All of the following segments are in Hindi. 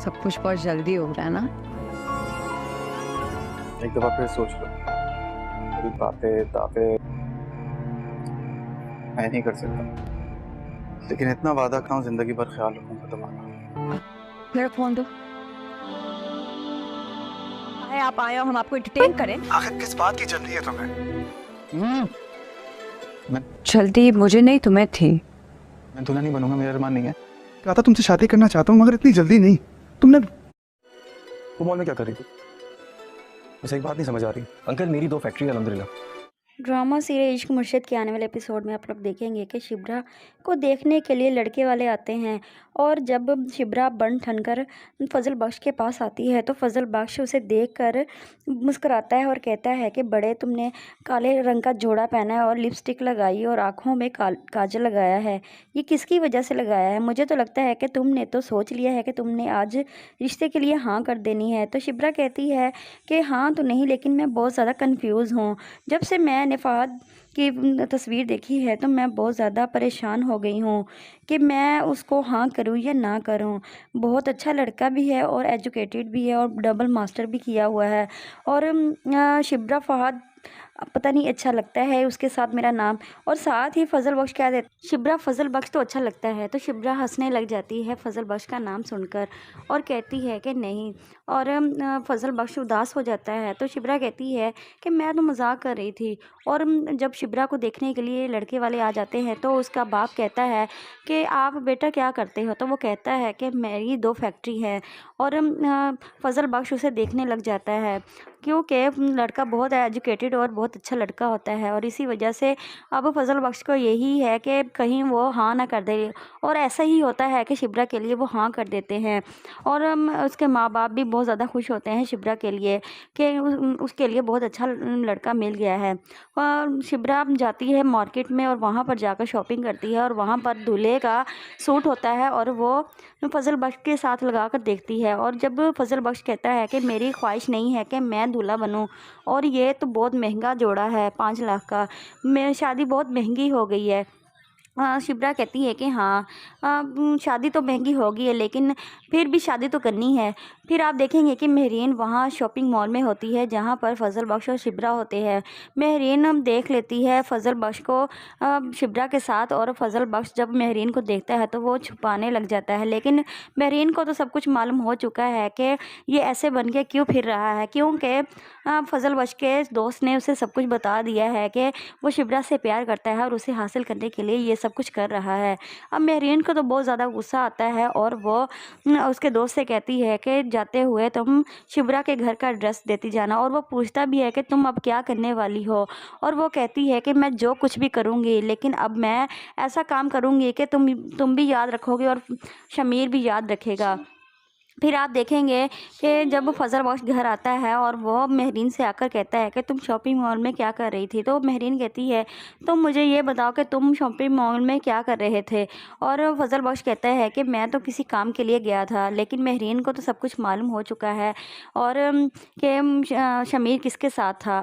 सब कुछ बहुत जल्दी हो रहा है ना। एक दफा फिर सोच लो। मेरी बातें दावे मैं नहीं कर सकता, लेकिन इतना वादा करता हूँ जिंदगी भर ख्याल रखूंगा तुम्हारा। मेरा फोन दो। आए आप आए हो, हम आपको एंटरटेन करें। आखिर किस बात की जल्दी है तुम्हें? मैं जल्दी मुझे नहीं, तुम्हें थी। मैं दूल्हा नहीं बनूंगा, मेरा अरमान नहीं है। कहा था तुमसे शादी करना चाहता हूँ, मगर इतनी जल्दी नहीं। तुमने वो मॉल में क्या कर रही थी? मुझे एक बात नहीं समझ आ रही। अंकल मेरी 2 फैक्ट्री है अल्हम्दुलिल्लाह। ड्रामा सीरियल इश्क मुर्शिद के आने वाले एपिसोड में आप लोग देखेंगे कि शिब्रा को देखने के लिए लड़के वाले आते हैं। और जब शिब्रा बन ठनकर फजल बख्श के पास आती है तो फजल बख्श उसे देखकर मुस्कुराता है और कहता है कि बड़े तुमने काले रंग का जोड़ा पहना है और लिपस्टिक लगाई और आँखों में काजल लगाया है, ये किसकी वजह से लगाया है? मुझे तो लगता है कि तुमने तो सोच लिया है कि तुमने आज रिश्ते के लिए हाँ कर देनी है। तो शिब्रा कहती है कि हाँ तो नहीं, लेकिन मैं बहुत ज़्यादा कन्फ्यूज़ हूँ। जब से मैंने फ़हद की तस्वीर देखी है तो मैं बहुत ज़्यादा परेशान हो गई हूँ कि मैं उसको हाँ करूँ या ना करूँ। बहुत अच्छा लड़का भी है और एजुकेटेड भी है और डबल मास्टर भी किया हुआ है। और शिब्रा फ़हद पता नहीं अच्छा लगता है उसके साथ मेरा नाम। और साथ ही फजल बख्श कह देता शिब्रा फजल बख्श तो अच्छा लगता है। तो शिब्रा हंसने लग जाती है फजल बख्श का नाम सुनकर और कहती है कि नहीं। और फजल बख्श उदास हो जाता है। तो शिब्रा कहती है कि मैं तो मजाक कर रही थी। और जब शिब्रा को देखने के लिए लड़के वाले आ जाते हैं तो उसका बाप कहता है कि आप बेटा क्या करते हो? तो वो कहता है कि मेरी 2 फैक्ट्री है। और फजल बख्श उसे देखने लग जाता है क्योंकि लड़का बहुत एजुकेटेड और बहुत अच्छा लड़का होता है। और इसी वजह से अब फजल बख्श को यही है कि कहीं वो हाँ ना कर दे। और ऐसा ही होता है कि शिब्रा के लिए वो हाँ कर देते हैं। और उसके माँ बाप भी बहुत ज़्यादा खुश होते हैं शिब्रा के लिए कि उसके लिए बहुत अच्छा लड़का मिल गया है। और शिब्रा जाती है मार्केट में और वहाँ पर जाकर शॉपिंग करती है और वहाँ पर दूल्हे का सूट होता है और वो फजल बख्श के साथ लगा कर देखती है। और जब फजल बख्श कहता है कि मेरी ख्वाहिश नहीं है कि मैं दूल्हा बनूं और ये तो बहुत महंगा जोड़ा है 5 लाख का, मेरी शादी बहुत महंगी हो गई है। शिप्रा कहती है कि हाँ शादी तो महंगी होगी है लेकिन फिर भी शादी तो करनी है। फिर आप देखेंगे कि मेहरीन वहाँ शॉपिंग मॉल में होती है जहाँ पर फजल बख्श और शिप्रा होते हैं। मेहरीन देख लेती है फजल बख्श को शिप्रा के साथ। और फजल बख्श जब मेहरीन को देखता है तो वो छुपाने लग जाता है। लेकिन मेहरीन को तो सब कुछ मालूम हो चुका है कि ये ऐसे बन के क्यों फिर रहा है, क्योंकि फजल बख्श के दोस्त ने उसे सब कुछ बता दिया है कि वो शिप्रा से प्यार करता है और उसे हासिल करने के लिए ये सब कुछ कर रहा है। अब मेहरीन को तो बहुत ज़्यादा गुस्सा आता है और वो उसके दोस्त से कहती है कि जाते हुए तुम शिप्रा के घर का एड्रेस देती जाना। और वो पूछता भी है कि तुम अब क्या करने वाली हो? और वो कहती है कि मैं जो कुछ भी करूँगी लेकिन अब मैं ऐसा काम करूँगी कि तुम भी याद रखोगे और शमीर भी याद रखेगा। फिर आप देखेंगे कि जब फजल बख्श घर आता है और वो मेहरीन से आकर कहता है कि तुम शॉपिंग मॉल में क्या कर रही थी? तो मेहरीन कहती है तुम मुझे ये बताओ कि तुम शॉपिंग मॉल में क्या कर रहे थे? और फजल बख्श कहता है कि मैं तो किसी काम के लिए गया था। लेकिन मेहरीन को तो सब कुछ मालूम हो चुका है और कि शमीर किसके साथ था।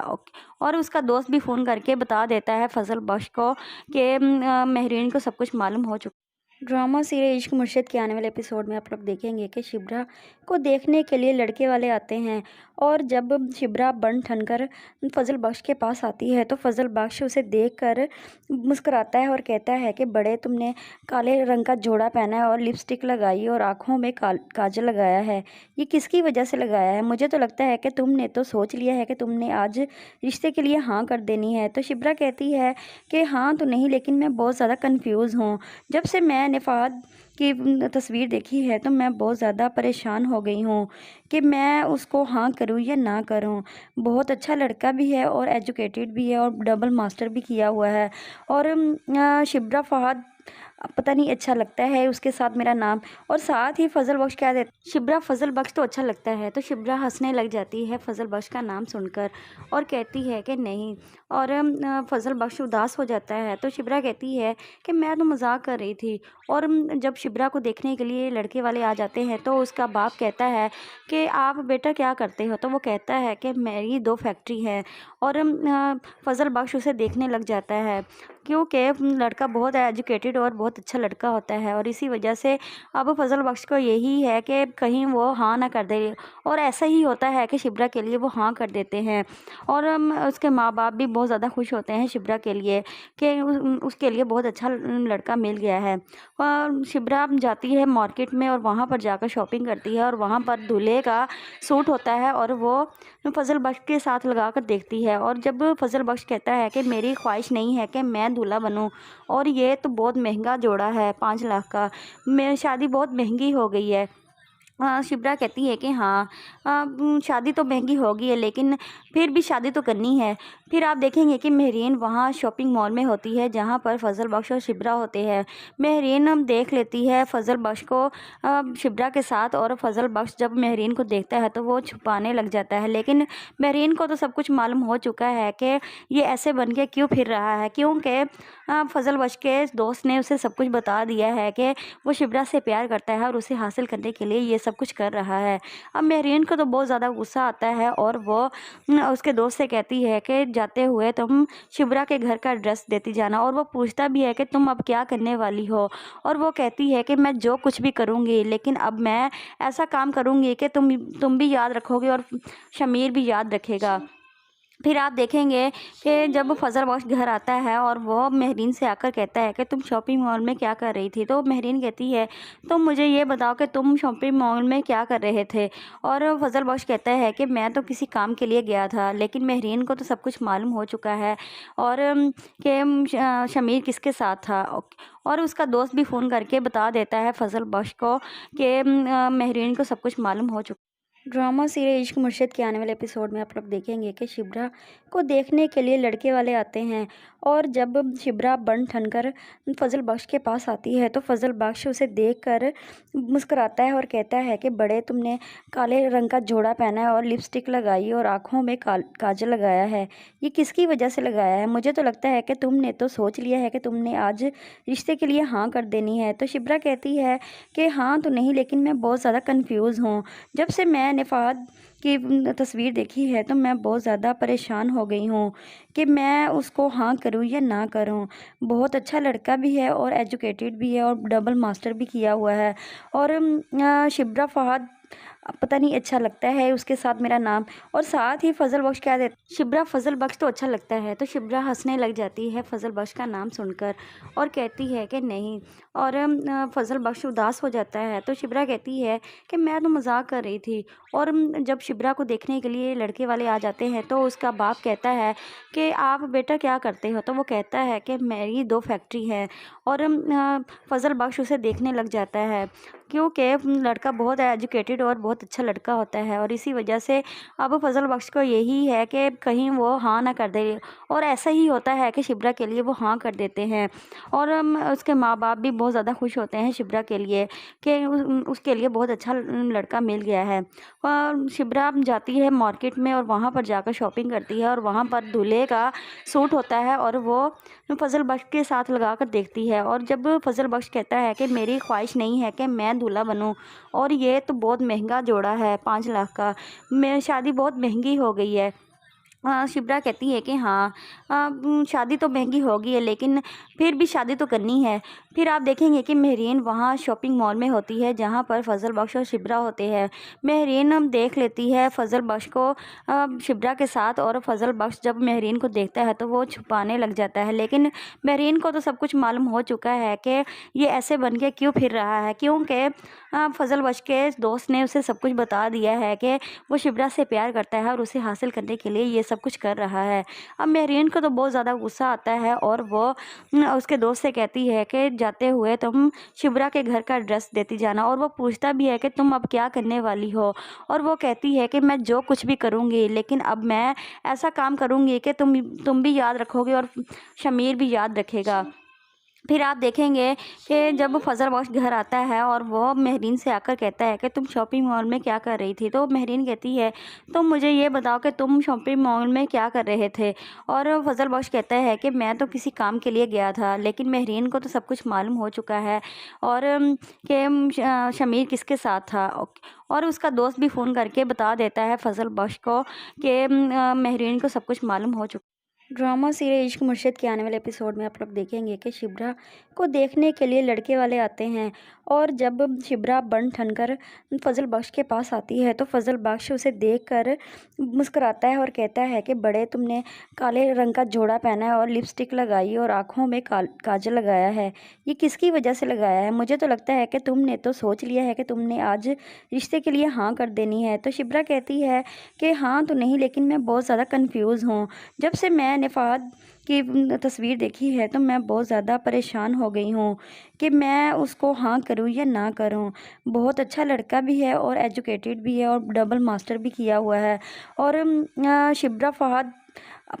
और उसका दोस्त भी फ़ोन करके बता देता है फजल बख्श को कि मेहरीन को सब कुछ मालूम हो चुका। ड्रामा सीरियल इश्क मुर्शिद के आने वाले एपिसोड में आप लोग देखेंगे कि शिब्रा को देखने के लिए लड़के वाले आते हैं। और जब शिब्रा बन ठनकर फजल बख्श के पास आती है तो फजल बख्श उसे देखकर मुस्कुराता है और कहता है कि बड़े तुमने काले रंग का जोड़ा पहना है और लिपस्टिक लगाई और आँखों में काजल लगाया है, ये किसकी वजह से लगाया है? मुझे तो लगता है कि तुमने तो सोच लिया है कि तुमने आज रिश्ते के लिए हाँ कर देनी है। तो शिब्रा कहती है कि हाँ तो नहीं, लेकिन मैं बहुत ज़्यादा कन्फ्यूज़ हूँ। जब से मैंने फ़हद की तस्वीर देखी है तो मैं बहुत ज़्यादा परेशान हो गई हूँ कि मैं उसको हाँ करूँ या ना करूँ। बहुत अच्छा लड़का भी है और एजुकेटेड भी है और डबल मास्टर भी किया हुआ है। और शिब्रा फ़हद पता नहीं अच्छा लगता है उसके साथ मेरा नाम। और साथ ही फजल बख्श कह देता शिब्रा फजल बख्श तो अच्छा लगता है। तो शिब्रा हंसने लग जाती है फजल बख्श का नाम सुनकर और कहती है कि नहीं। और फजल बख्श उदास हो जाता है। तो शिब्रा कहती है कि मैं तो मजाक कर रही थी। और जब शिब्रा को देखने के लिए लड़के वाले आ जाते हैं तो उसका बाप कहता है कि आप बेटा क्या करते हो? तो वो कहता है कि मेरी 2 फैक्ट्री है। और फजल बख्श उसे देखने लग जाता है क्योंकि लड़का बहुत एजुकेटेड और बहुत अच्छा लड़का होता है और इसी वजह से अब फजल बख्श को यही है कि कहीं वो हाँ ना कर दे। और ऐसा ही होता है कि शिब्रा के लिए वो हाँ कर देते हैं और उसके माँ बाप भी बहुत ज़्यादा खुश होते हैं शिब्रा के लिए कि उसके लिए बहुत अच्छा लड़का मिल गया है। और शिब्रा जाती है मार्केट में और वहाँ पर जाकर शॉपिंग करती है और वहाँ पर दूल्हे का सूट होता है और वो फजल बख्श के साथ लगा कर देखती है। और जब फजल बख्श कहता है कि मेरी ख्वाहिश नहीं है कि मैं दूल्हा बनूं और ये तो बहुत महंगा जोड़ा है 5 लाख का, मेरी शादी बहुत महंगी हो गई है। शिप्रा कहती है कि हाँ, शादी तो महंगी होगी है लेकिन फिर भी शादी तो करनी है। फिर आप देखेंगे कि मेहरीन वहाँ शॉपिंग मॉल में होती है जहाँ पर फजल बख्श और शिप्रा होते हैं। मेहरीन देख लेती है फजल बख्श को शिप्रा के साथ और फजल बख्श जब मेहरीन को देखता है तो वो छुपाने लग जाता है। लेकिन मेहरीन को तो सब कुछ मालूम हो चुका है कि ये ऐसे बन के क्यों फिर रहा है, क्योंकि फजल बख्श के दोस्त ने उसे सब कुछ बता दिया है कि वो शिप्रा से प्यार करता है और उसे हासिल करने के लिए ये सब कुछ कर रहा है। अब मेहरीन को तो बहुत ज़्यादा गुस्सा आता है और वो उसके दोस्त से कहती है कि जाते हुए तुम शिप्रा के घर का एड्रेस देती जाना। और वो पूछता भी है कि तुम अब क्या करने वाली हो, और वो कहती है कि मैं जो कुछ भी करूँगी लेकिन अब मैं ऐसा काम करूँगी कि तुम भी याद रखोगे और शमीर भी याद रखेगा। फिर आप देखेंगे कि जब फजल बख्श घर आता है और वो मेहरीन से आकर कहता है कि तुम शॉपिंग मॉल में क्या कर रही थी, तो मेहरीन कहती है तुम मुझे ये बताओ कि तुम शॉपिंग मॉल में क्या कर रहे थे। और फजल बख्श कहता है कि मैं तो किसी काम के लिए गया था। लेकिन मेहरीन को तो सब कुछ मालूम हो चुका है और कि शमीर किसके साथ था। और उसका दोस्त भी फ़ोन करके बता देता है फजल बख्श को कि मेहरीन को सब कुछ मालूम हो चुका। ड्रामा सीरियल इश्क मुर्शिद के आने वाले एपिसोड में आप लोग देखेंगे कि शिब्रा को देखने के लिए लड़के वाले आते हैं और जब शिब्रा बन ठनकर फजल बख्श के पास आती है तो फजल बख्श उसे देखकर मुस्कुराता है और कहता है कि बड़े तुमने काले रंग का जोड़ा पहना है और लिपस्टिक लगाई और आँखों में काजल लगाया है, ये किसकी वजह से लगाया है? मुझे तो लगता है कि तुमने तो सोच लिया है कि तुमने आज रिश्ते के लिए हाँ कर देनी है। तो शिब्रा कहती है कि हाँ तो नहीं, लेकिन मैं बहुत ज़्यादा कन्फ्यूज़ हूँ। जब से मैंने फ़हद की तस्वीर देखी है तो मैं बहुत ज़्यादा परेशान हो गई हूँ कि मैं उसको हाँ करूँ या ना करूँ। बहुत अच्छा लड़का भी है और एजुकेटेड भी है और डबल मास्टर भी किया हुआ है। और शिब्रा फ़हद पता नहीं अच्छा लगता है उसके साथ मेरा नाम। और साथ ही फजल बख्श क्या देता, शिब्रा फजल बख्श तो अच्छा लगता है। तो शिब्रा हंसने लग जाती है फजल बख्श का नाम सुनकर और कहती है कि नहीं। और फजल बख्श उदास हो जाता है तो शिब्रा कहती है कि मैं तो मजाक कर रही थी। और जब शिब्रा को देखने के लिए लड़के वाले आ जाते हैं तो उसका बाप कहता है कि आप बेटा क्या करते हो, तो वो कहता है कि मेरी 2 फैक्ट्री है। और फजल बख्श उसे देखने लग जाता है क्योंकि लड़का बहुत एजुकेटेड और बहुत अच्छा लड़का होता है और इसी वजह से अब फजल बख्श को यही है कि कहीं वो हाँ ना कर दे। और ऐसा ही होता है कि शिब्रा के लिए वो हाँ कर देते हैं और उसके माँ बाप भी बहुत ज़्यादा खुश होते हैं शिब्रा के लिए कि उसके लिए बहुत अच्छा लड़का मिल गया है। और शिब्रा जाती है मार्केट में और वहाँ पर जाकर शॉपिंग करती है और वहाँ पर दूल्हे का सूट होता है और वो फजल बख्श के साथ लगा कर देखती है। और जब फजल बख्श कहता है कि मेरी ख्वाहिश नहीं है कि मैं दूल्हा बनूं और ये तो बहुत महंगा जोड़ा है 5 लाख का, मेरी शादी बहुत महंगी हो गई है। शिप्रा कहती है कि हाँ, शादी तो महंगी होगी है लेकिन फिर भी शादी तो करनी है। फिर आप देखेंगे कि मेहरीन वहाँ शॉपिंग मॉल में होती है जहाँ पर फजल बख्श और शिप्रा होते हैं। मेहरीन देख लेती है फजल बख्श को शिप्रा के साथ और फजल बख्श जब मेहरीन को देखता है तो वो छुपाने लग जाता है। लेकिन मेहरीन को तो सब कुछ मालूम हो चुका है कि ये ऐसे बन के क्यों फिर रहा है, क्योंकि फजल बख्श के दोस्त ने उसे सब कुछ बता दिया है कि वो शिप्रा से प्यार करता है और उसे हासिल करने के लिए ये सब कुछ कर रहा है। अब मेहरीन को तो बहुत ज़्यादा गुस्सा आता है और वो उसके दोस्त से कहती है कि जाते हुए तुम शिप्रा के घर का एड्रेस देती जाना। और वो पूछता भी है कि तुम अब क्या करने वाली हो, और वो कहती है कि मैं जो कुछ भी करूँगी लेकिन अब मैं ऐसा काम करूँगी कि तुम भी याद रखोगे और शमीर भी याद रखेगा। फिर आप देखेंगे कि जब फजल बख्श घर आता है और वो मेहरीन से आकर कहता है कि तुम शॉपिंग मॉल में क्या कर रही थी, तो मेहरीन कहती है तुम मुझे ये बताओ कि तुम शॉपिंग मॉल में क्या कर रहे थे। और फजल बख्श कहता है कि मैं तो किसी काम के लिए गया था। लेकिन मेहरीन को तो सब कुछ मालूम हो चुका है और कि शमीर किसके साथ था। और उसका दोस्त भी फ़ोन करके बता देता है फजल बख्श को कि मेहरीन को सब कुछ मालूम हो चुका। ड्रामा सीरियल इश्क मुर्शिद के आने वाले एपिसोड में आप लोग देखेंगे कि शिब्रा को देखने के लिए लड़के वाले आते हैं और जब शिब्रा बन ठनकर फजल बख्श के पास आती है तो फजल बख्श उसे देखकर मुस्कुराता है और कहता है कि बड़े तुमने काले रंग का जोड़ा पहना है और लिपस्टिक लगाई और आँखों में काजल लगाया है, ये किसकी वजह से लगाया है? मुझे तो लगता है कि तुमने तो सोच लिया है कि तुमने आज रिश्ते के लिए हाँ कर देनी है। तो शिब्रा कहती है कि हाँ तो नहीं, लेकिन मैं बहुत ज़्यादा कन्फ्यूज़ हूँ। जब से मैंने फ़हद की तस्वीर देखी है तो मैं बहुत ज़्यादा परेशान हो गई हूँ कि मैं उसको हाँ करूँ या ना करूँ। बहुत अच्छा लड़का भी है और एजुकेटेड भी है और डबल मास्टर भी किया हुआ है। और शिब्रा फ़हद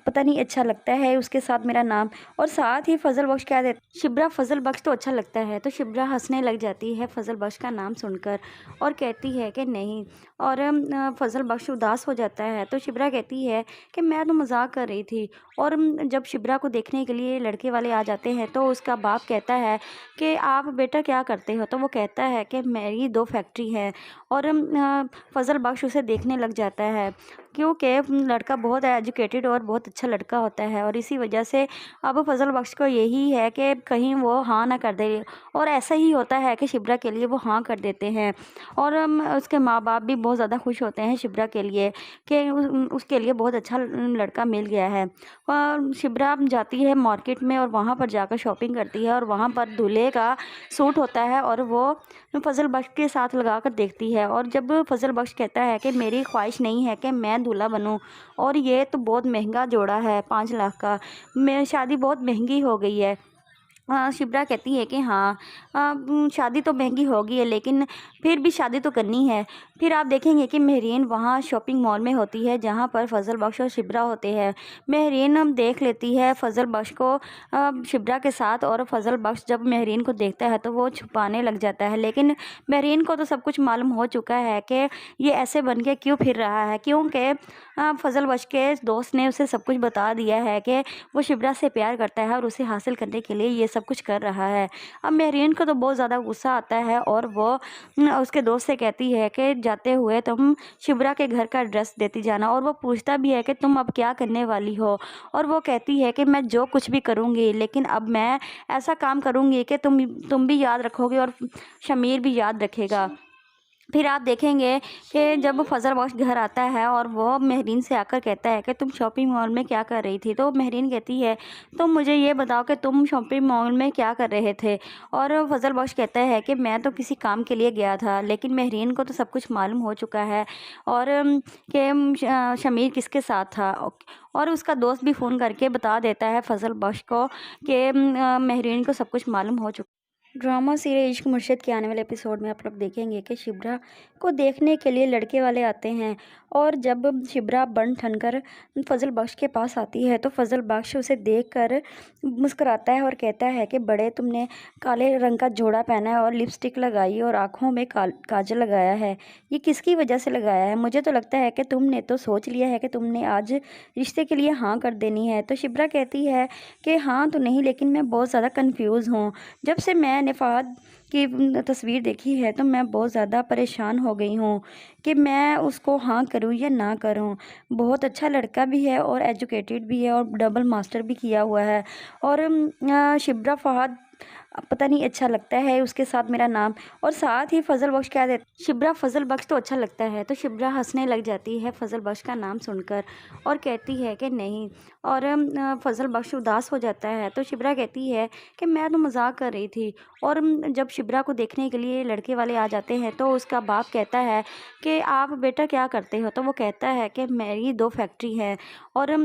पता नहीं अच्छा लगता है उसके साथ मेरा नाम, और साथ ही फजल बख्श कह देते शिब्रा फजल बख्श तो अच्छा लगता है। तो शिब्रा हंसने लग जाती है फजल बख्श का नाम सुनकर और कहती है कि नहीं, और फजल बख्श उदास हो जाता है। तो शिब्रा कहती है कि मैं तो मजाक कर रही थी। और जब शिब्रा को देखने के लिए लड़के वाले आ जाते हैं तो उसका बाप कहता है कि आप बेटा क्या करते हो? तो वो कहता है कि मेरी 2 फैक्ट्री है। और फजल बख्श उसे देखने लग जाता है क्योंकि लड़का बहुत एजुकेटेड और बहुत अच्छा लड़का होता है, और इसी वजह से अब फजल बख्श को यही है कि कहीं वो हाँ ना कर दे। और ऐसा ही होता है कि शिब्रा के लिए वो हाँ कर देते हैं। और उसके माँ बाप भी बहुत ज़्यादा खुश होते हैं शिब्रा के लिए कि उसके लिए बहुत अच्छा लड़का मिल गया है। और शिब्रा जाती है मार्केट में और वहाँ पर जाकर शॉपिंग करती है और वहाँ पर दूल्हे का सूट होता है और वो फजल बख्श के साथ लगा कर देखती है। और जब फजल बख्श कहता है कि मेरी ख्वाहिश नहीं है कि मैं दूल्हा बनूं, और ये तो बहुत महंगा जोड़ा है 5 लाख का, मेरी शादी बहुत महंगी हो गई है। शिप्रा कहती है कि हाँ, शादी तो महंगी होगी है लेकिन फिर भी शादी तो करनी है। फिर आप देखेंगे कि मेहरीन वहाँ शॉपिंग मॉल में होती है जहाँ पर फजल बख्श और शिप्रा होते हैं। मेहरीन देख लेती है फजल बख्श को शिप्रा के साथ, और फजल बख्श जब मेहरीन को देखता है तो वो छुपाने लग जाता है। लेकिन मेहरीन को तो सब कुछ मालूम हो चुका है कि ये ऐसे बन के क्यों फिर रहा है, क्योंकि फजल बख्श के दोस्त ने उसे सब कुछ बता दिया है कि वो शिप्रा से प्यार करता है और उसे हासिल करने के लिए ये सब कुछ कर रहा है। अब मेहरीन को तो बहुत ज़्यादा गुस्सा आता है और वो उसके दोस्त से कहती है कि जाते हुए तुम शिप्रा के घर का एड्रेस देती जाना, और वो पूछता भी है कि तुम अब क्या करने वाली हो, और वो कहती है कि मैं जो कुछ भी करूँगी लेकिन अब मैं ऐसा काम करूँगी कि तुम भी याद रखोगे और शमीर भी याद रखेगा। फिर आप देखेंगे कि जब फजल बख्श घर आता है और वो मेहरीन से आकर कहता है कि तुम शॉपिंग मॉल में क्या कर रही थी, तो मेहरीन कहती है तुम मुझे ये बताओ कि तुम शॉपिंग मॉल में क्या कर रहे थे। और फजल बख्श कहता है कि मैं तो किसी काम के लिए गया था। लेकिन मेहरीन को तो सब कुछ मालूम हो चुका है और कि शमीर किसके साथ था, और उसका दोस्त भी फ़ोन करके बता देता है फजल बख्श को कि मेहरीन को सब कुछ मालूम हो चुका। ड्रामा सीरियल इश्क मुर्शिद के आने वाले एपिसोड में आप लोग देखेंगे कि शिब्रा को देखने के लिए लड़के वाले आते हैं और जब शिब्रा बन ठनकर फजल बख्श के पास आती है तो फजल बख्श उसे देखकर मुस्कुराता है और कहता है कि बड़े तुमने काले रंग का जोड़ा पहना है और लिपस्टिक लगाई और आँखों में काजल लगाया है, ये किसकी वजह से लगाया है? मुझे तो लगता है कि तुमने तो सोच लिया है कि तुमने आज रिश्ते के लिए हाँ कर देनी है। तो शिब्रा कहती है कि हाँ तो नहीं, लेकिन मैं बहुत ज़्यादा कन्फ्यूज़ हूँ। जब से मैंने फ़हद की तस्वीर देखी है तो मैं बहुत ज़्यादा परेशान हो गई हूँ कि मैं उसको हाँ करूँ या ना करूँ। बहुत अच्छा लड़का भी है और एजुकेटेड भी है और डबल मास्टर भी किया हुआ है। और शिब्रा फ़हद पता नहीं अच्छा लगता है उसके साथ मेरा नाम, और साथ ही फजल बख्श कह देते शिब्रा फजल बख्श तो अच्छा लगता है। तो शिब्रा हंसने लग जाती है फजल बख्श का नाम सुनकर और कहती है कि नहीं, और फजल बख्श उदास हो जाता है। तो शिब्रा कहती है कि मैं तो मजाक कर रही थी। और जब शिब्रा को देखने के लिए लड़के वाले आ जाते हैं तो उसका बाप कहता है कि आप बेटा क्या करते हो? तो वो कहता है कि मेरी 2 फैक्ट्री है। और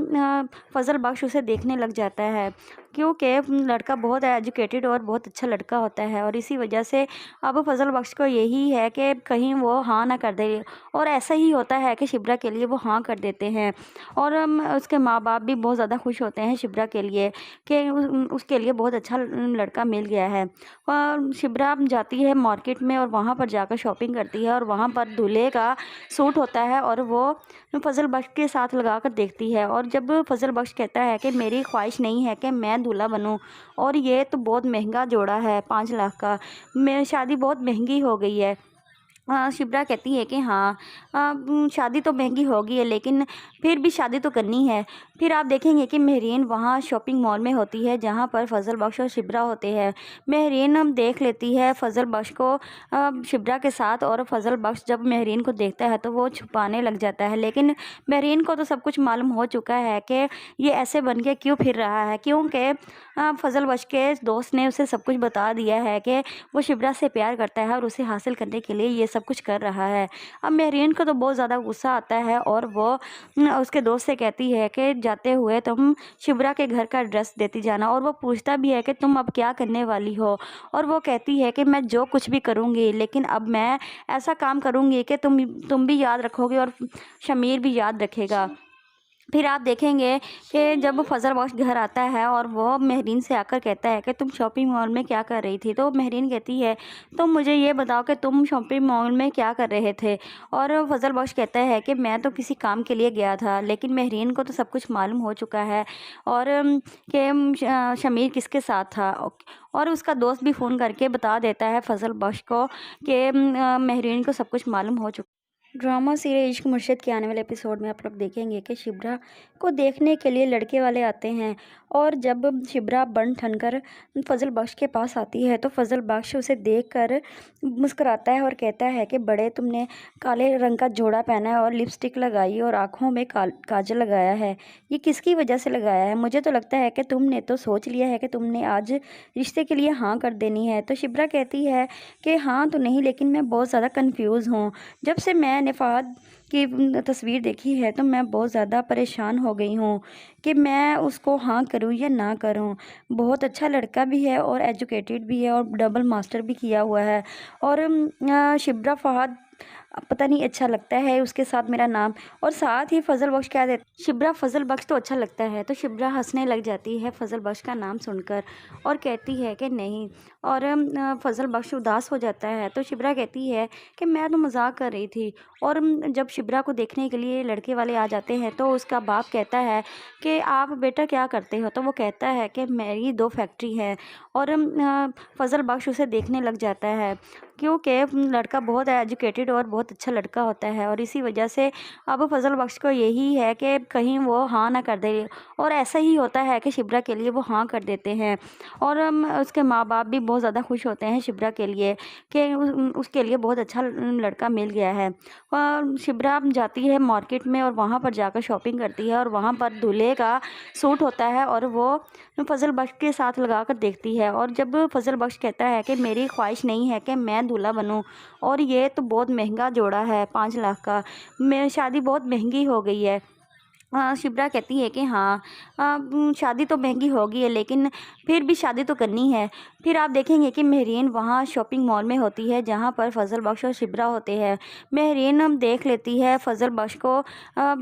फजल बख्श उसे देखने लग जाता है क्योंकि लड़का बहुत एजुकेटेड और बहुत अच्छा लड़का होता है, और इसी वजह से अब फजल बख्श को यही है कि कहीं वो हाँ ना कर दे। और ऐसा ही होता है कि शिब्रा के लिए वो हाँ कर देते हैं। और उसके माँ बाप भी बहुत ज़्यादा खुश होते हैं शिब्रा के लिए कि उसके लिए बहुत अच्छा लड़का मिल गया है। और शिब्रा जाती है मार्केट में और वहाँ पर जाकर शॉपिंग करती है और वहाँ पर दूल्हे का सूट होता है और वो फजल बख्श के साथ लगा कर देखती है। और जब फजल बख्श कहता है कि मेरी ख्वाहिश नहीं है कि मैं दूल्हा बनूं, और ये तो बहुत महंगा जोड़ा है 5 लाख का, मेरी शादी बहुत महंगी हो गई है। शिप्रा कहती है कि हाँ, शादी तो महंगी होगी है लेकिन फिर भी शादी तो करनी है। फिर आप देखेंगे कि मेहरीन वहाँ शॉपिंग मॉल में होती है जहाँ पर फजल बख्श और शिप्रा होते हैं। मेहरीन देख लेती है फजल बख्श को शिप्रा के साथ, और फजल बख्श जब मेहरीन को देखता है तो वो छुपाने लग जाता है। लेकिन मेहरीन को तो सब कुछ मालूम हो चुका है कि ये ऐसे बन के क्यों फिर रहा है, क्योंकि फजल बख्श के दोस्त ने उसे सब कुछ बता दिया है कि वो शिप्रा से प्यार करता है और उसे हासिल करने के लिए ये सब कुछ कर रहा है। अब मेहरीन को तो बहुत ज़्यादा गुस्सा आता है और वो उसके दोस्त से कहती है कि जाते हुए तुम शिप्रा के घर का एड्रेस देती जाना, और वो पूछता भी है कि तुम अब क्या करने वाली हो, और वो कहती है कि मैं जो कुछ भी करूँगी लेकिन अब मैं ऐसा काम करूँगी कि तुम भी याद रखोगे और शमीर भी याद रखेगा। फिर आप देखेंगे कि जब फजल बख्श घर आता है और वो मेहरीन से आकर कहता है कि तुम शॉपिंग मॉल में क्या कर रही थी, तो मेहरीन कहती है तुम मुझे ये बताओ कि तुम शॉपिंग मॉल में क्या कर रहे थे। और फजल बख्श कहता है कि मैं तो किसी काम के लिए गया था, लेकिन मेहरीन को तो सब कुछ मालूम हो चुका है और कि शमीर किसके साथ था। और उसका दोस्त भी फ़ोन करके बता देता है फजल बख्श को कि मेहरीन को सब कुछ मालूम हो चुका। ड्रामा सीरियल इश्क मुर्शिद के आने वाले एपिसोड में आप लोग देखेंगे कि शिब्रा को देखने के लिए लड़के वाले आते हैं, और जब शिब्रा बन ठनकर फजल बख्श के पास आती है तो फजल बख्श उसे देखकर मुस्कुराता है और कहता है कि बड़े तुमने काले रंग का जोड़ा पहना है और लिपस्टिक लगाई और आँखों में काजल लगाया है, ये किसकी वजह से लगाया है? मुझे तो लगता है कि तुमने तो सोच लिया है कि तुमने आज रिश्ते के लिए हाँ कर देनी है। तो शिब्रा कहती है कि हाँ तो नहीं, लेकिन मैं बहुत ज़्यादा कन्फ्यूज़ हूँ। जब से मैंने फ़हद की तस्वीर देखी है तो मैं बहुत ज़्यादा परेशान हो गई हूँ कि मैं उसको हाँ करूँ या ना करूँ। बहुत अच्छा लड़का भी है और एजुकेटेड भी है और डबल मास्टर भी किया हुआ है, और शिब्रा फ़हद पता नहीं अच्छा लगता है उसके साथ मेरा नाम। और साथ ही फजल बख्श कह देते शिब्रा फजल बख्श तो अच्छा लगता है, तो शिब्रा हंसने लग जाती है फजल बख्श का नाम सुनकर और कहती है कि नहीं। और फजल बख्श उदास हो जाता है तो शिब्रा कहती है कि मैं तो मजाक कर रही थी। और जब शिब्रा को देखने के लिए लड़के वाले आ जाते हैं तो उसका बाप कहता है कि आप बेटा क्या करते हो, तो वो कहता है कि मेरी 2 फैक्ट्री है। और फजल बख्श उसे देखने लग जाता है क्योंकि लड़का बहुत एजुकेटेड और बहुत अच्छा लड़का होता है, और इसी वजह से अब फजल बख्श को यही है कि कहीं वो हाँ ना कर दे। और ऐसा ही होता है कि शिब्रा के लिए वो हाँ कर देते हैं, और उसके माँ बाप भी बहुत ज़्यादा खुश होते हैं शिब्रा के लिए कि उसके लिए बहुत अच्छा लड़का मिल गया है। और शिब्रा जाती है मार्केट में और वहाँ पर जाकर शॉपिंग करती है, और वहाँ पर दूल्हे का सूट होता है और वो फजल बख्श के साथ लगा कर देखती है। और जब फजल बख्श कहता है कि मेरी ख्वाहिश नहीं है कि मैं दूल्हा बनूं, और ये तो बहुत महंगा जोड़ा है 5 लाख का, मेरी शादी बहुत महंगी हो गई है। शिप्रा कहती है कि हाँ, शादी तो महंगी होगी है लेकिन फिर भी शादी तो करनी है। फिर आप देखेंगे कि मेहरीन वहाँ शॉपिंग मॉल में होती है जहाँ पर फजल बख्श और शिप्रा होते हैं। मेहरीन देख लेती है फजल बख्श को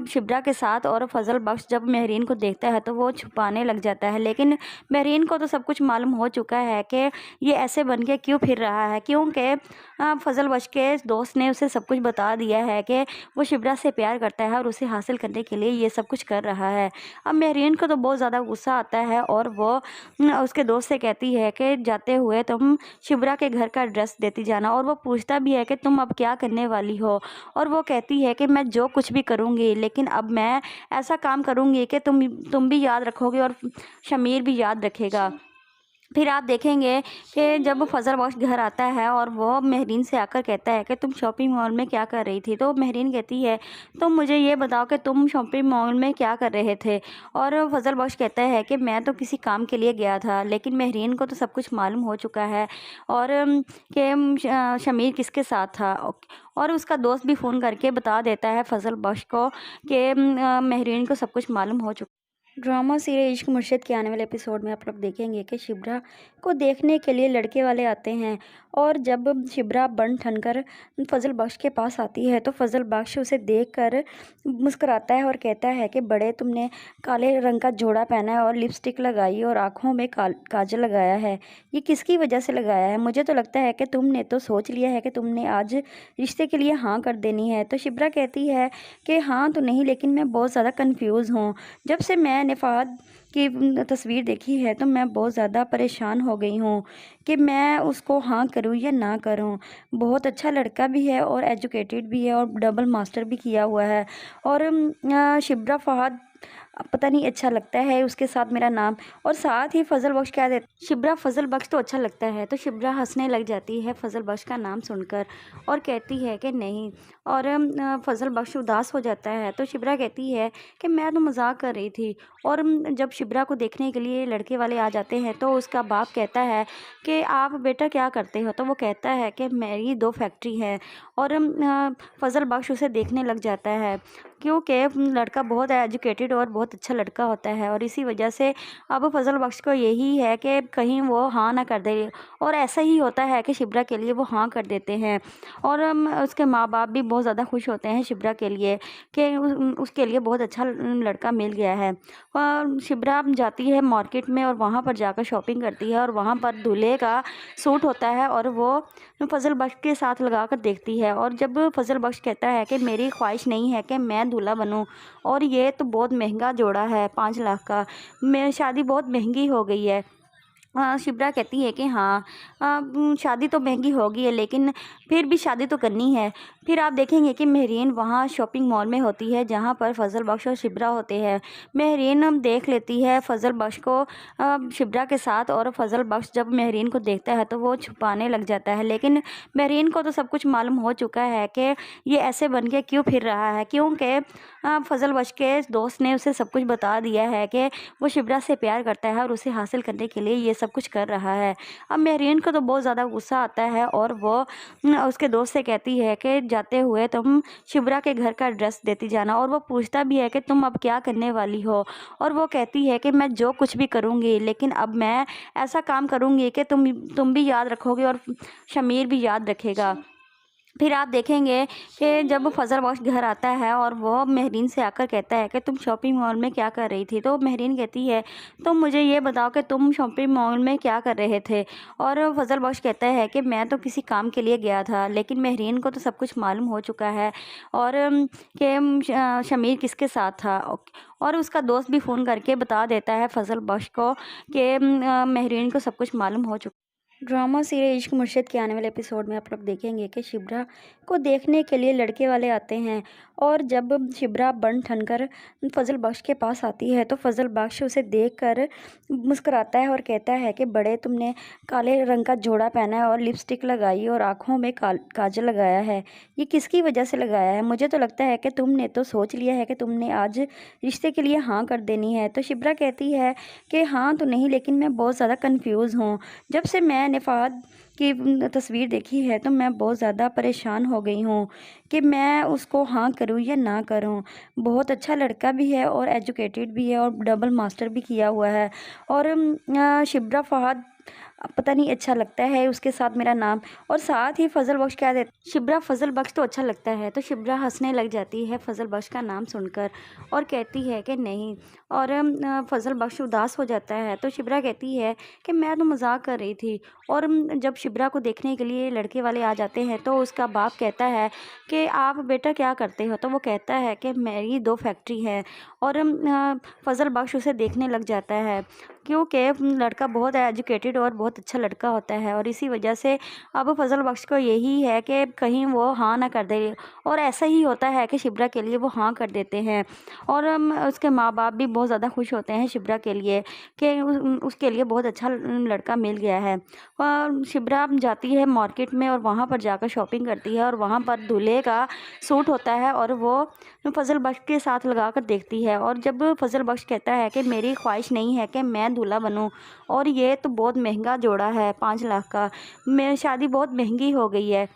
शिप्रा के साथ, और फजल बख्श जब मेहरीन को देखता है तो वो छुपाने लग जाता है। लेकिन मेहरीन को तो सब कुछ मालूम हो चुका है कि ये ऐसे बन के क्यों फिर रहा है, क्योंकि फजल बख्श के दोस्त ने उसे सब कुछ बता दिया है कि वो शिप्रा से प्यार करता है और उसे हासिल करने के लिए ये सब कुछ कर रहा है। अब मेहरीन को तो बहुत ज़्यादा गुस्सा आता है और वो उसके दोस्त से कहती है कि जाते हुए तुम शिप्रा के घर का एड्रेस देती जाना, और वो पूछता भी है कि तुम अब क्या करने वाली हो, और वो कहती है कि मैं जो कुछ भी करूँगी लेकिन अब मैं ऐसा काम करूँगी कि तुम भी याद रखोगे और शमीर भी याद रखेगा। फिर आप देखेंगे कि जब फजल बख्श घर आता है और वो मेहरीन से आकर कहता है कि तुम शॉपिंग मॉल में क्या कर रही थी, तो मेहरीन कहती है तुम मुझे ये बताओ कि तुम शॉपिंग मॉल में क्या कर रहे थे। और फजल बख्श कहता है कि मैं तो किसी काम के लिए गया था, लेकिन मेहरीन को तो सब कुछ मालूम हो चुका है और कि शमीर किसके साथ था। और उसका दोस्त भी फ़ोन करके बता देता है फजल बख्श को कि मेहरीन को सब कुछ मालूम हो चुका। ड्रामा सीरियल इश्क मुर्शिद के आने वाले एपिसोड में आप लोग देखेंगे कि शिब्रा को देखने के लिए लड़के वाले आते हैं, और जब शिब्रा बन ठनकर फजल बख्श के पास आती है तो फजल बख्श उसे देखकर मुस्कुराता है और कहता है कि बड़े तुमने काले रंग का जोड़ा पहना है और लिपस्टिक लगाई और आँखों में काजल लगाया है, ये किसकी वजह से लगाया है? मुझे तो लगता है कि तुमने तो सोच लिया है कि तुमने आज रिश्ते के लिए हाँ कर देनी है। तो शिब्रा कहती है कि हाँ तो नहीं, लेकिन मैं बहुत ज़्यादा कन्फ्यूज़ हूँ। जब से मैंने मैंने फ़हद की तस्वीर देखी है तो मैं बहुत ज़्यादा परेशान हो गई हूँ कि मैं उसको हाँ करूँ या ना करूँ। बहुत अच्छा लड़का भी है और एजुकेटेड भी है और डबल मास्टर भी किया हुआ है। और शिब्रा फ़हद पता नहीं अच्छा लगता है उसके साथ मेरा नाम। और साथ ही फ़ज़ल बख्श कह देते शिब्रा फ़ज़ल बख्श तो अच्छा लगता है, तो शिब्रा हंसने लग जाती है फ़ज़ल बख्श का नाम सुनकर और कहती है कि नहीं। और फ़ज़ल बख्श उदास हो जाता है तो शिब्रा कहती है कि मैं तो मजाक कर रही थी। और जब शिब्रा को देखने के लिए लड़के वाले आ जाते हैं तो उसका बाप कहता है कि आप बेटा क्या करते हो, तो वो कहता है कि मेरी 2 फैक्ट्री है। और फ़ज़ल बख्श उसे देखने लग जाता है क्योंकि लड़का बहुत एजुकेटेड और बहुत अच्छा लड़का होता है। और इसी वजह से अब फ़ज़ल बख्श को यही है कि कहीं वो हाँ ना कर दे। और ऐसा ही होता है कि शिब्रा के लिए वो हाँ कर देते हैं। और उसके माँ बाप भी बहुत ज़्यादा खुश होते हैं शिब्रा के लिए कि उसके लिए बहुत अच्छा लड़का मिल गया है। और शिब्रा जाती है मार्केट में और वहाँ पर जाकर शॉपिंग करती है और वहाँ पर दूल्हे का सूट होता है और वो फ़ज़ल बख्श के साथ लगा कर देखती है। और जब फ़ज़ल बख्श कहता है कि मेरी ख्वाहिश नहीं है कि मैं दूल्हा बनूं और ये तो बहुत महंगा जोड़ा है 5 लाख का, मैं शादी बहुत महंगी हो गई है। शिप्रा कहती है कि हाँ, शादी तो महंगी होगी है लेकिन फिर भी शादी तो करनी है। फिर आप देखेंगे कि मेहरीन वहाँ शॉपिंग मॉल में होती है जहाँ पर फ़ज़ल बख्श और शिप्रा होते हैं। मेहरीन देख लेती है फ़ज़ल बख्श को शिप्रा के साथ। और फ़ज़ल बख्श जब मेहरीन को देखता है तो वो छुपाने लग जाता है, लेकिन मेहरीन को तो सब कुछ मालूम हो चुका है कि ये ऐसे बन के क्यों फिर रहा है, क्योंकि फ़ज़ल बख्श के दोस्त ने उसे सब कुछ बता दिया है कि वो शिप्रा से प्यार करता है और उसे हासिल करने के लिए ये सब कुछ कर रहा है। अब मेहरीन को तो बहुत ज़्यादा गुस्सा आता है और वो उसके दोस्त से कहती है कि जाते हुए तुम शिप्रा के घर का एड्रेस देती जाना। और वो पूछता भी है कि तुम अब क्या करने वाली हो, और वो कहती है कि मैं जो कुछ भी करूँगी लेकिन अब मैं ऐसा काम करूँगी कि तुम भी याद रखोगे और शमीर भी याद रखेगा। फिर आप देखेंगे कि जब फ़ज़ल बख्श घर आता है और वो मेहरीन से आकर कहता है कि तुम शॉपिंग मॉल में क्या कर रही थी, तो मेहरीन कहती है तुम मुझे ये बताओ कि तुम शॉपिंग मॉल में क्या कर रहे थे। और फ़ज़ल बख्श कहता है कि मैं तो किसी काम के लिए गया था, लेकिन मेहरीन को तो सब कुछ मालूम हो चुका है और कि शमीर किसके साथ था। और उसका दोस्त भी फ़ोन करके बता देता है फ़ज़ल बख्श को कि मेहरीन को सब कुछ मालूम हो चुका। ड्रामा सीरियल इश्क मुर्शिद के आने वाले एपिसोड में आप लोग देखेंगे कि शिब्रा को देखने के लिए लड़के वाले आते हैं। और जब शिब्रा बन ठनकर फ़ज़ल बख्श के पास आती है तो फ़ज़ल बख्श उसे देखकर मुस्कुराता है और कहता है कि बड़े तुमने काले रंग का जोड़ा पहना है और लिपस्टिक लगाई और आँखों में काजल लगाया है, ये किसकी वजह से लगाया है? मुझे तो लगता है कि तुमने तो सोच लिया है कि तुमने आज रिश्ते के लिए हाँ कर देनी है। तो शिब्रा कहती है कि हाँ तो नहीं, लेकिन मैं बहुत ज़्यादा कन्फ्यूज़ हूँ। जब से मैंने फ़हद की तस्वीर देखी है तो मैं बहुत ज़्यादा परेशान हो गई हूँ कि मैं उसको हाँ करूँ या ना करूँ। बहुत अच्छा लड़का भी है और एजुकेटेड भी है और डबल मास्टर भी किया हुआ है। और शिब्रा फ़हद पता नहीं अच्छा लगता है उसके साथ मेरा नाम। और साथ ही फ़ज़ल बख्श कह देते शिब्रा फ़ज़ल बख्श तो अच्छा लगता है, तो शिब्रा हंसने लग जाती है फ़ज़ल बख्श का नाम सुनकर और कहती है कि नहीं। और फ़ज़ल बख्श उदास हो जाता है तो शिब्रा कहती है कि मैं तो मजाक कर रही थी। और जब शिब्रा को देखने के लिए लड़के वाले आ जाते हैं तो उसका बाप कहता है कि आप बेटा क्या करते हो, तो वो कहता है कि मेरी 2 फैक्ट्री है। और फ़ज़ल बख्श उसे देखने लग जाता है क्योंकि लड़का बहुत एजुकेटेड और बहुत अच्छा लड़का होता है। और इसी वजह से अब फ़ज़ल बख्श को यही है कि कहीं वो हाँ ना कर दे। और ऐसा ही होता है कि शिब्रा के लिए वो हाँ कर देते हैं। और उसके माँ बाप भी बहुत ज़्यादा खुश होते हैं शिब्रा के लिए कि उसके लिए बहुत अच्छा लड़का मिल गया है। और शिब्रा जाती है मार्केट में और वहाँ पर जाकर शॉपिंग करती है और वहाँ पर दूल्हे का सूट होता है और वो फ़ज़ल बख्श के साथ लगा कर देखती है। और जब फ़ज़ल बख्श कहता है कि मेरी ख्वाहिश नहीं है कि मैं दूल्हा बनूं और ये तो बहुत महंगा जोड़ा है 5 लाख का, मैं शादी बहुत महंगी हो गई है।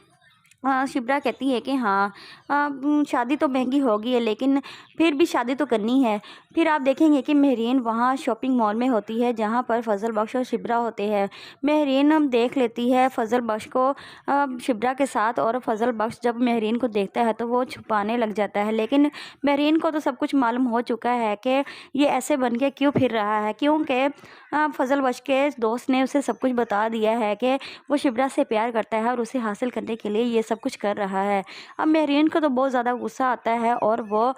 शिप्रा कहती है कि हाँ, शादी तो महंगी होगी है लेकिन फिर भी शादी तो करनी है। फिर आप देखेंगे कि मेहरीन वहाँ शॉपिंग मॉल में होती है जहाँ पर फ़ज़ल बख्श और शिप्रा होते हैं। मेहरीन देख लेती है फ़ज़ल बख्श को शिप्रा के साथ। और फ़ज़ल बख्श जब मेहरीन को देखता है तो वो छुपाने लग जाता है, लेकिन मेहरीन को तो सब कुछ मालूम हो चुका है कि ये ऐसे बन के क्यों फिर रहा है, क्योंकि फ़ज़ल बख्श के दोस्त ने उसे सब कुछ बता दिया है कि वो शिप्रा से प्यार करता है और उसे हासिल करने के लिए ये सब कुछ कर रहा है। अब मेहरीन को तो बहुत ज़्यादा गुस्सा आता है और वो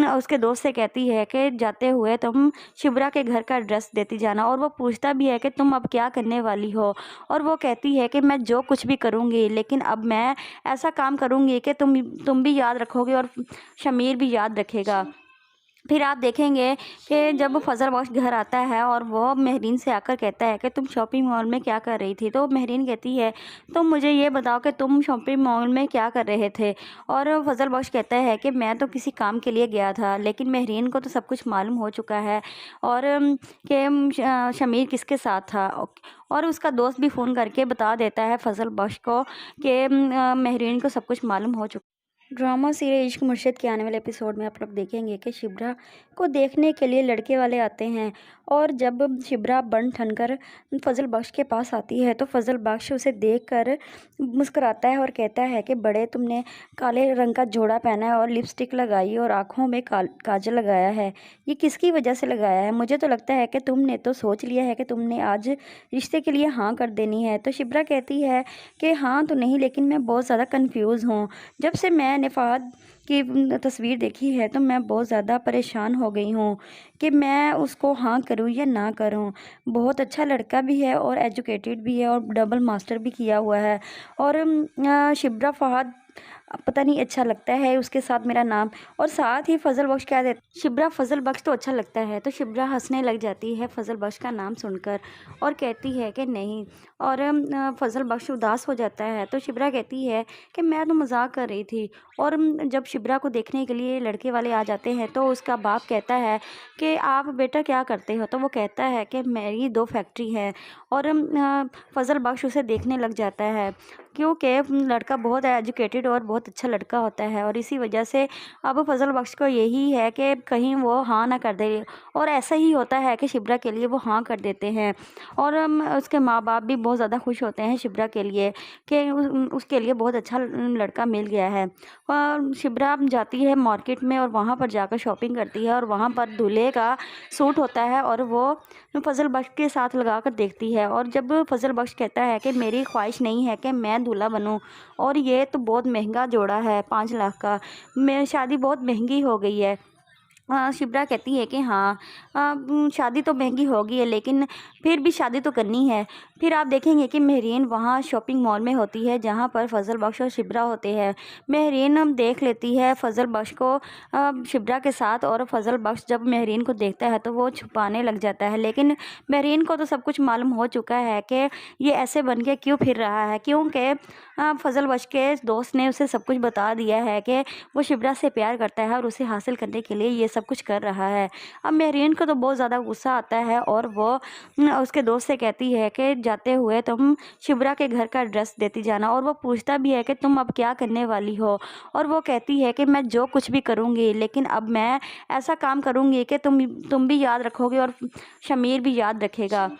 उसके दोस्त से कहती है कि जाते हुए तुम शिब्रा के घर का एड्रेस देती जाना। और वो पूछता भी है कि तुम अब क्या करने वाली हो, और वो कहती है कि मैं जो कुछ भी करूँगी, लेकिन अब मैं ऐसा काम करूँगी कि तुम भी याद रखोगे और शमीर भी याद रखेगा। फिर आप देखेंगे कि जब फजल बख्श घर आता है और वो महरीन से आकर कहता है कि तुम शॉपिंग मॉल में क्या कर रही थी, तो महरीन कहती है तुम मुझे ये बताओ कि तुम शॉपिंग मॉल में क्या कर रहे थे। और फजल बख्श कहता है कि मैं तो किसी काम के लिए गया था, लेकिन महरीन को तो सब कुछ मालूम हो चुका है और कि शमीर किसके साथ था। और उसका दोस्त भी फ़ोन करके बता देता है फजल बख्श को कि महरीन को सब कुछ मालूम हो चुका। ड्रामा सीरियल इश्क मुर्शिद के आने वाले एपिसोड में आप लोग देखेंगे कि शिब्रा को देखने के लिए लड़के वाले आते हैं, और जब शिब्रा बन ठनकर फजल बख्श के पास आती है तो फजल बख्श उसे देखकर मुस्कुराता है और कहता है कि बड़े तुमने काले रंग का जोड़ा पहना है और लिपस्टिक लगाई और आँखों में काजल लगाया है, ये किसकी वजह से लगाया है? मुझे तो लगता है कि तुमने तो सोच लिया है कि तुमने आज रिश्ते के लिए हाँ कर देनी है। तो शिब्रा कहती है कि हाँ तो नहीं, लेकिन मैं बहुत ज़्यादा कन्फ्यूज़ हूँ। जब से मैंने फ़हद की तस्वीर देखी है तो मैं बहुत ज़्यादा परेशान हो गई हूँ कि मैं उसको हाँ करूँ या ना करूँ। बहुत अच्छा लड़का भी है और एजुकेटेड भी है और डबल मास्टर भी किया हुआ है, और शिब्रा फ़हद पता नहीं अच्छा लगता है उसके साथ मेरा नाम। और साथ ही फजल बख्श क्या देता, शिब्रा फजल बख्श तो अच्छा लगता है। तो शिब्रा हंसने लग जाती है फजल बख्श का नाम सुनकर और कहती है कि नहीं, और फजल बख्श उदास हो जाता है। तो शिब्रा कहती है कि मैं तो मजाक कर रही थी। और जब शिब्रा को देखने के लिए लड़के वाले आ जाते हैं तो उसका बाप कहता है कि आप बेटा क्या करते हो, तो वो कहता है कि मेरी 2 फैक्ट्री है। और फजल बख्श उसे देखने लग जाता है क्योंकि लड़का बहुत एजुकेटेड और बहुत अच्छा लड़का होता है, और इसी वजह से अब फजल बख्श को यही है कि कहीं वो हाँ ना कर दे। और ऐसा ही होता है कि शिब्रा के लिए वो हाँ कर देते हैं, और उसके माँ बाप भी बहुत ज़्यादा खुश होते हैं शिब्रा के लिए कि उसके लिए बहुत अच्छा लड़का मिल गया है। और शिब्रा जाती है मार्केट में और वहाँ पर जाकर शॉपिंग करती है, और वहाँ पर दूल्हे का सूट होता है और वो फजल बख्श के साथ लगा कर देखती है। और जब फजल बख्श कहता है कि मेरी ख्वाहिश नहीं है कि मैं दूल्हा बनूं, और ये तो बहुत महंगा जोड़ा है 5 लाख का, मैं शादी बहुत महंगी हो गई है। शिब्रा कहती है कि हाँ, शादी तो महंगी होगी है, लेकिन फिर भी शादी तो करनी है। फिर आप देखेंगे कि महरीन वहाँ शॉपिंग मॉल में होती है जहाँ पर फजल बख्श और शिब्रा होते हैं। महरीन देख लेती है फजल बख्श को शिब्रा के साथ, और फजल बख्श जब महरीन को देखता है तो वो छुपाने लग जाता है, लेकिन महरीन को तो सब कुछ मालूम हो चुका है कि ये ऐसे बन के क्यों फिर रहा है, क्योंकि फजल बख्श के दोस्त ने उसे सब कुछ बता दिया है कि वो शिब्रा से प्यार करता है और उसे हासिल करने के लिए ये सब कुछ कर रहा है। अब महरीन को तो बहुत ज़्यादा गुस्सा आता है और वो उसके दोस्त से कहती है कि जाते हुए तुम शिब्रा के घर का एड्रेस देती जाना। और वो पूछता भी है कि तुम अब क्या करने वाली हो, और वो कहती है कि मैं जो कुछ भी करूँगी, लेकिन अब मैं ऐसा काम करूँगी कि तुम भी याद रखोगे और शमीर भी याद रखेगा।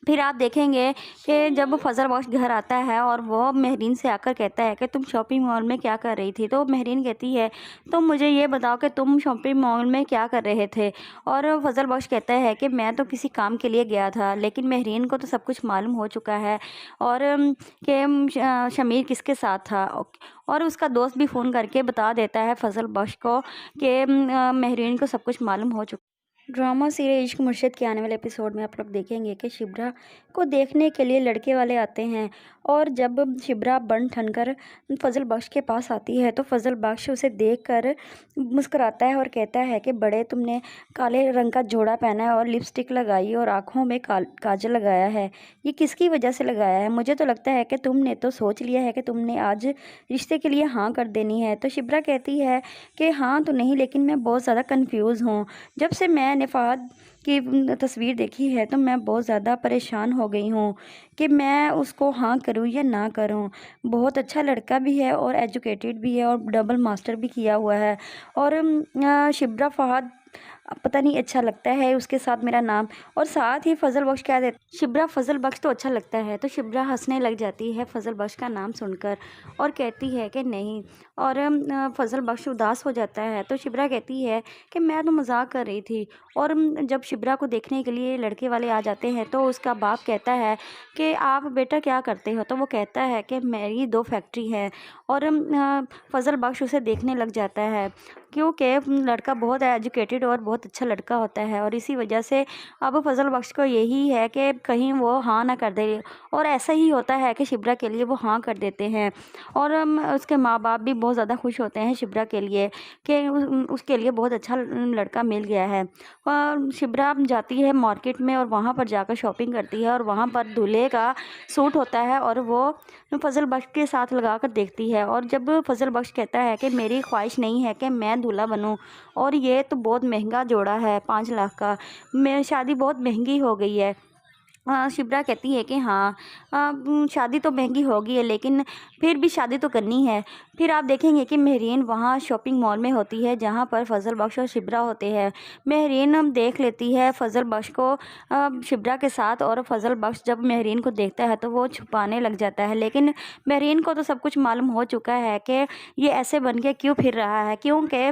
फिर आप देखेंगे कि जब फजल बख्श घर आता है और वो महरीन से आकर कहता है कि तुम शॉपिंग मॉल में क्या कर रही थी, तो महरीन कहती है तुम मुझे ये बताओ कि तुम शॉपिंग मॉल में क्या कर रहे थे। और फजल बख्श कहता है कि मैं तो किसी काम के लिए गया था, लेकिन महरीन को तो सब कुछ मालूम हो चुका है और कि शमीर किसके साथ था। और उसका दोस्त भी फ़ोन करके बता देता है फजल बख्श को कि महरीन को सब कुछ मालूम हो चुका। ड्रामा सीरियल इश्क मुर्शिद के आने वाले एपिसोड में आप लोग देखेंगे कि शिब्रा को देखने के लिए लड़के वाले आते हैं, और जब शिब्रा बन ठनकर फजल बख्श के पास आती है तो फजल बख्श उसे देखकर मुस्कुराता है और कहता है कि बड़े तुमने काले रंग का जोड़ा पहना है और लिपस्टिक लगाई और आँखों में काजल लगाया है, ये किसकी वजह से लगाया है? मुझे तो लगता है कि तुमने तो सोच लिया है कि तुमने आज रिश्ते के लिए हाँ कर देनी है। तो शिब्रा कहती है कि हाँ तो नहीं, लेकिन मैं बहुत ज़्यादा कन्फ्यूज़ हूँ। जब से मैंने फ़हद की तस्वीर देखी है तो मैं बहुत ज़्यादा परेशान हो गई हूँ कि मैं उसको हाँ करूँ या ना करूँ। बहुत अच्छा लड़का भी है और एजुकेटेड भी है और डबल मास्टर भी किया हुआ है, और शिब्रा फ़हद पता नहीं अच्छा लगता है उसके साथ मेरा नाम। और साथ ही फजल बख्श क्या देता, शिब्रा फजल बख्श तो अच्छा लगता है। तो शिब्रा हंसने लग जाती है फजल बख्श का नाम सुनकर और कहती है कि नहीं, और फजल बख्श उदास हो जाता है। तो शिब्रा कहती है कि मैं तो मजाक कर रही थी। और जब शिब्रा को देखने के लिए लड़के वाले आ जाते हैं तो उसका बाप कहता है कि आप बेटा क्या करते हो, तो वो कहता है कि मेरी 2 फैक्ट्री है। और फजल बख्श उसे देखने लग जाता है क्योंकि लड़का बहुत एजुकेटेड और बहुत अच्छा लड़का होता है और इसी वजह से अब फजल बख्श को यही है कि कहीं वो हाँ ना कर दे। और ऐसा ही होता है कि शिब्रा के लिए वो हाँ कर देते हैं और उसके माँ बाप भी बहुत ज़्यादा खुश होते हैं शिब्रा के लिए कि उसके लिए बहुत अच्छा लड़का मिल गया है। और शिब्रा जाती है मार्केट में और वहाँ पर जाकर शॉपिंग करती है और वहाँ पर दूल्हे का सूट होता है और वो फजल बख्श के साथ लगा कर देखती है। और जब फजल बख्श कहता है कि मेरी ख्वाहिश नहीं है कि मैं दूल्हा बनूं और ये तो बहुत महंगा जोड़ा है 5 लाख का, मेरी शादी बहुत महंगी हो गई है। शिप्रा कहती है कि हाँ, शादी तो महंगी होगी है लेकिन फिर भी शादी तो करनी है। फिर आप देखेंगे कि मेहरीन वहाँ शॉपिंग मॉल में होती है जहाँ पर फजल बख्श और शिप्रा होते हैं। मेहरीन देख लेती है फजल बख्श को शिप्रा के साथ और फजल बख्श जब मेहरीन को देखता है तो वो छुपाने लग जाता है। लेकिन मेहरीन को तो सब कुछ मालूम हो चुका है कि ये ऐसे बन के क्यों फिर रहा है, क्योंकि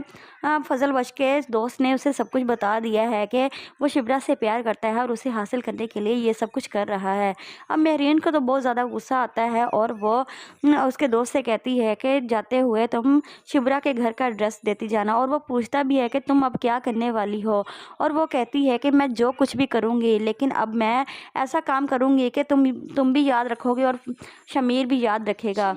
फजल बख्श के दोस्त ने उसे सब कुछ बता दिया है कि वो शिप्रा से प्यार करता है और उसे हासिल करने के लिए ये सब कुछ कर रहा है। अब मेहरीन को तो बहुत ज़्यादा गुस्सा आता है और वो उसके दोस्त से कहती है कि जाते हुए तुम शिप्रा के घर का एड्रेस देती जाना। और वो पूछता भी है कि तुम अब क्या करने वाली हो, और वो कहती है कि मैं जो कुछ भी करूँगी लेकिन अब मैं ऐसा काम करूँगी कि तुम भी याद रखोगे और शमीर भी याद रखेगा।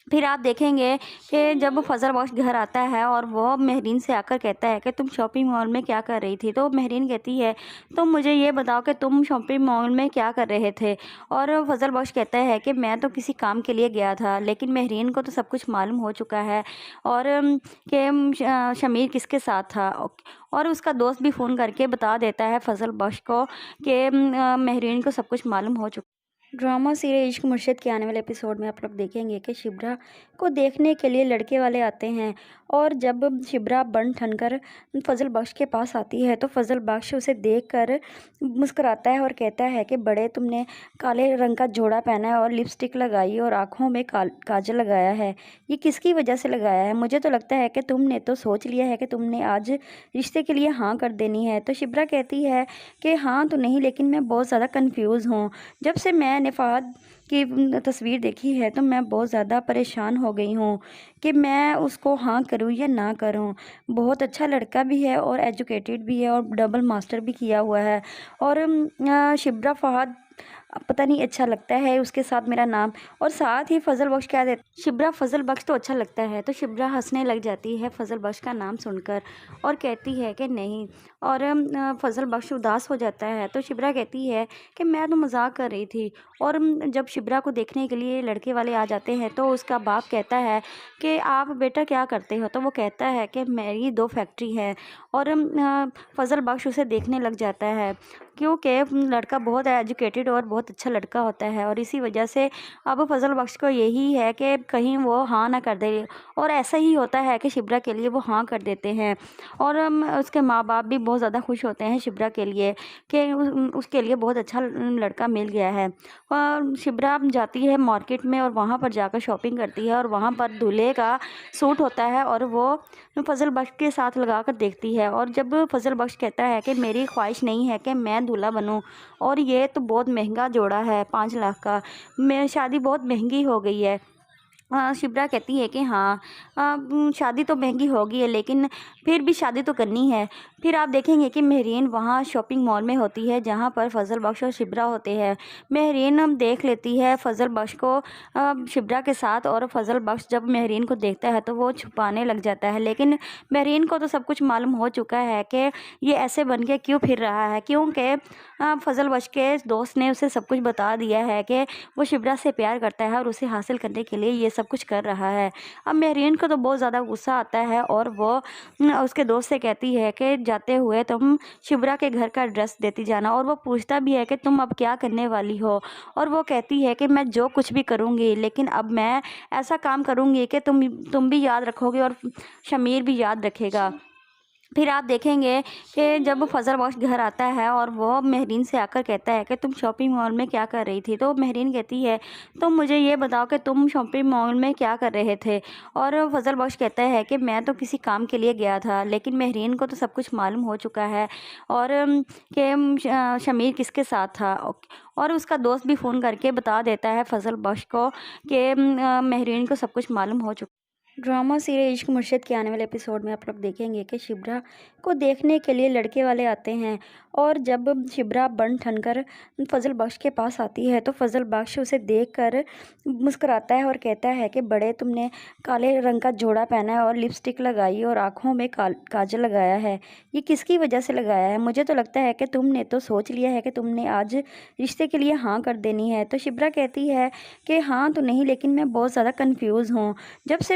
फिर आप देखेंगे कि जब फजल बख्श घर आता है और वो मेहरीन से आकर कहता है कि तुम शॉपिंग मॉल में क्या कर रही थी, तो मेहरीन कहती है तुम मुझे ये बताओ कि तुम शॉपिंग मॉल में क्या कर रहे थे। और फजल बख्श कहता है कि मैं तो किसी काम के लिए गया था। लेकिन मेहरीन को तो सब कुछ मालूम हो चुका है और कि शमीर किसके साथ था। और उसका दोस्त भी फ़ोन करके बता देता है फजल बख्श को कि मेहरीन को सब कुछ मालूम हो चुका। ड्रामा सीरियल इश्क मुर्शिद के आने वाले एपिसोड में आप लोग देखेंगे कि शिब्रा को देखने के लिए लड़के वाले आते हैं और जब शिब्रा बन ठन कर फजल बख्श के पास आती है तो फजल बख्श उसे देखकर मुस्कुराता है और कहता है कि बड़े तुमने काले रंग का जोड़ा पहना है और लिपस्टिक लगाई और आँखों में काजल लगाया है, ये किसकी वजह से लगाया है? मुझे तो लगता है कि तुमने तो सोच लिया है कि तुमने आज रिश्ते के लिए हाँ कर देनी है। तो शिब्रा कहती है कि हाँ तो नहीं, लेकिन मैं बहुत ज़्यादा कन्फ्यूज़ हूँ। जब से मैंने फ़हद की तस्वीर देखी है तो मैं बहुत ज़्यादा परेशान हो गई हूँ कि मैं उसको हाँ करूँ या ना करूँ। बहुत अच्छा लड़का भी है और एजुकेटेड भी है और डबल मास्टर भी किया हुआ है। और शिब्रा फ़हद पता नहीं अच्छा लगता है उसके साथ मेरा नाम। और साथ ही फजल बख्श क्या देता, शिब्रा फजल बख्श तो अच्छा लगता है। तो शिब्रा हंसने लग जाती है फजल बख्श का नाम सुनकर और कहती है कि नहीं। और फजल बख्श उदास हो जाता है। तो शिब्रा कहती है कि मैं तो मजाक कर रही थी। और जब शिब्रा को देखने के लिए लड़के वाले आ जाते हैं तो उसका बाप कहता है कि आप बेटा क्या करते हो, तो वो कहता है कि मेरी 2 फैक्ट्री है। और फजल बख्श उसे देखने लग जाता है क्योंकि लड़का बहुत एजुकेटेड और बहुत अच्छा लड़का होता है और इसी वजह से अब फजल बख्श को यही है कि कहीं वो हाँ ना कर दे। और ऐसा ही होता है कि शिब्रा के लिए वो हाँ कर देते हैं और उसके माँ बाप भी बहुत ज़्यादा खुश होते हैं शिब्रा के लिए कि उसके लिए बहुत अच्छा लड़का मिल गया है। और शिब्रा जाती है मार्केट में और वहाँ पर जाकर शॉपिंग करती है और वहाँ पर दूल्हे का सूट होता है और वो फजल बख्श के साथ लगा कर देखती है। और जब फजल बख्श कहता है कि मेरी ख्वाहिश नहीं है कि मैं दूल्हा बनूं और ये तो बहुत महंगा जोड़ा है 5 लाख का, मेरी शादी बहुत महंगी हो गई है। शिप्रा कहती है कि हाँ, शादी तो महंगी होगी है लेकिन फिर भी शादी तो करनी है। फिर आप देखेंगे कि मेहरीन वहाँ शॉपिंग मॉल में होती है जहाँ पर फजल बख्श और शिप्रा होते हैं। मेहरीन देख लेती है फजल बख्श को शिप्रा के साथ और फजल बख्श जब मेहरीन को देखता है तो वो छुपाने लग जाता है। लेकिन मेहरीन को तो सब कुछ मालूम हो चुका है कि ये ऐसे बन के क्यों फिर रहा है, क्योंकि फजल बख्श के दोस्त ने उसे सब कुछ बता दिया है कि वो शिप्रा से प्यार करता है और उसे हासिल करने के लिए ये सब कुछ कर रहा है। अब मेहरीन को तो बहुत ज़्यादा गुस्सा आता है और वो उसके दोस्त से कहती है कि जाते हुए तुम शिप्रा के घर का एड्रेस देती जाना। और वो पूछता भी है कि तुम अब क्या करने वाली हो, और वो कहती है कि मैं जो कुछ भी करूँगी लेकिन अब मैं ऐसा काम करूँगी कि तुम भी याद रखोगे और शमीर भी याद रखेगा। फिर आप देखेंगे कि जब फजल बख्श घर आता है और वो मेहरीन से आकर कहता है कि तुम शॉपिंग मॉल में क्या कर रही थी, तो मेहरीन कहती है तुम मुझे ये बताओ कि तुम शॉपिंग मॉल में क्या कर रहे थे। और फजल बख्श कहता है कि मैं तो किसी काम के लिए गया था। लेकिन मेहरीन को तो सब कुछ मालूम हो चुका है और कि शमीर किसके साथ था। और उसका दोस्त भी फ़ोन करके बता देता है फजल बख्श को कि मेहरीन को सब कुछ मालूम हो चुका। ड्रामा सीरियल इश्क मुर्शिद के आने वाले एपिसोड में आप लोग देखेंगे कि शिब्रा को देखने के लिए लड़के वाले आते हैं और जब शिब्रा बन ठनकर फजल बख्श के पास आती है तो फजल बख्श उसे देखकर मुस्कुराता है और कहता है कि बड़े तुमने काले रंग का जोड़ा पहना है और लिपस्टिक लगाई और आँखों में काजल लगाया है, ये किसकी वजह से लगाया है? मुझे तो लगता है कि तुमने तो सोच लिया है कि तुमने आज रिश्ते के लिए हाँ कर देनी है। तो शिब्रा कहती है कि हाँ तो नहीं, लेकिन मैं बहुत ज़्यादा कन्फ्यूज़ हूँ। जब से